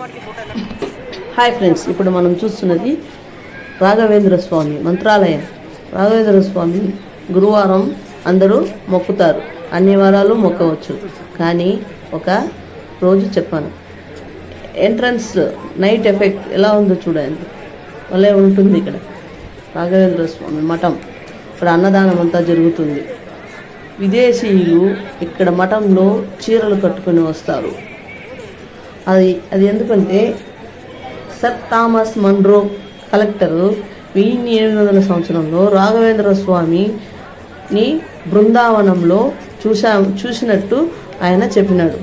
Hi friends, ఇప్పుడు మనం చూస్తున్నది రాఘవేంద్ర స్వామి మంత్రాలయం. రాఘవేంద్ర స్వామి గురువారం అందరూ మొక్కుతారు, అన్ని వారాలు మొక్కవచ్చు. కానీ ఒక రోజు చెప్పాను, ఎంట్రన్స్ నైట్ ఎఫెక్ట్ ఎలా ఉందో చూడండి, భలే ఉంటుంది. ఇక్కడ రాఘవేంద్ర స్వామి మఠం, ఇక్కడ అన్నదానం అంతా జరుగుతుంది. విదేశీయులు ఇక్కడ మఠంలో చీరలు కట్టుకొని వస్తారు. అది ఎందుకంటే సర్ థామస్ మన్రో కలెక్టరు 1800 సంవత్సరంలో రాఘవేంద్ర స్వామిని బృందావనంలో చూసినట్టు ఆయన చెప్పినాడు.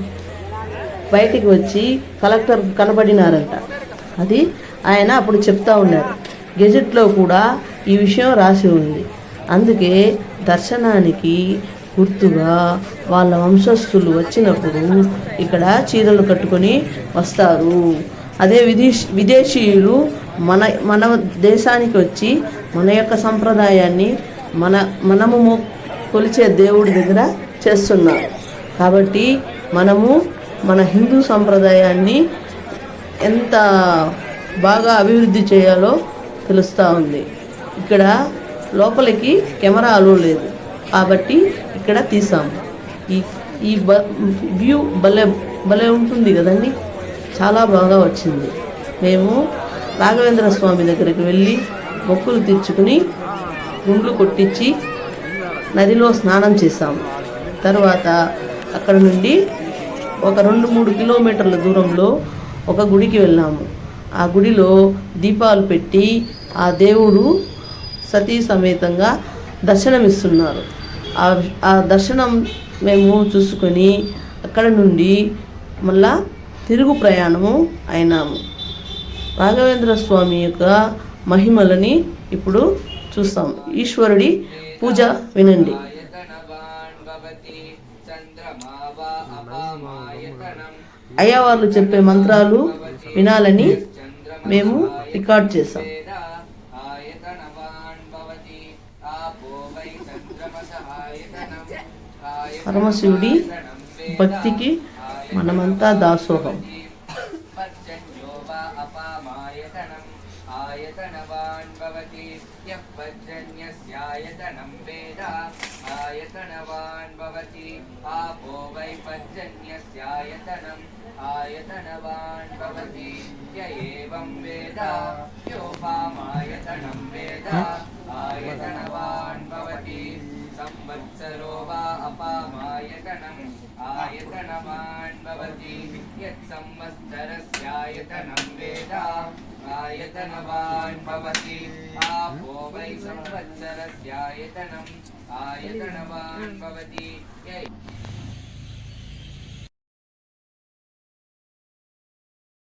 బయటికి వచ్చి కలెక్టర్ కనబడినారంట. అది ఆయన అప్పుడు చెప్తా ఉన్నారు. గెజెట్లో కూడా ఈ విషయం రాసి ఉంది. అందుకే దర్శనానికి గుర్తుగా వాళ్ళ వంశస్థులు వచ్చినప్పుడు ఇక్కడ చీరలు కట్టుకొని వస్తారు. అదే విదేశీయులు మన దేశానికి వచ్చి మన యొక్క సంప్రదాయాన్ని మనము కొలిచే దేవుడి దగ్గర చేస్తున్నారు. కాబట్టి మనము మన హిందూ సంప్రదాయాన్ని ఎంత బాగా అభివృద్ధి చేయాలో తెలుస్తూ ఉంది. ఇక్కడ లోపలికి కెమెరా అలో లేదు కాబట్టి ఇక్కడ తీసాము. ఈ వ్యూ భలే ఉంటుంది కదండి, చాలా బాగా వచ్చింది. మేము రాఘవేంద్ర స్వామి దగ్గరికి వెళ్ళి మొక్కులు తీర్చుకుని గుండ్లు కొట్టించి నదిలో స్నానం చేసాము. తర్వాత అక్కడ నుండి ఒక 2-3 కిలోమీటర్ల దూరంలో ఒక గుడికి వెళ్ళాము. ఆ గుడిలో దీపాలు పెట్టి ఆ దేవుడు సతీ సమేతంగా దర్శనమిస్తున్నారు. ఆ దర్శనం మేము చూసుకొని అక్కడ నుండి మళ్ళా తిరుగు ప్రయాణము అయినాము. రాఘవేంద్ర స్వామి యొక్క మహిమలని ఇప్పుడు చూస్తాం. ఈశ్వరుడి పూజ వినండి. అయ్యవార్లు చెప్పే మంత్రాలు వినాలని మేము రికార్డ్ చేసాం. పరమశివుడి భక్తికి మనమంతా దాసోహం. संवत्सरो वा अपामायतनम् आयतनवान् भवति यत् संवत्सरस्यायतनं वेद आयतनवान् भवति आपो वै संवत्सरस्यायतनम् आयतनवान् भवति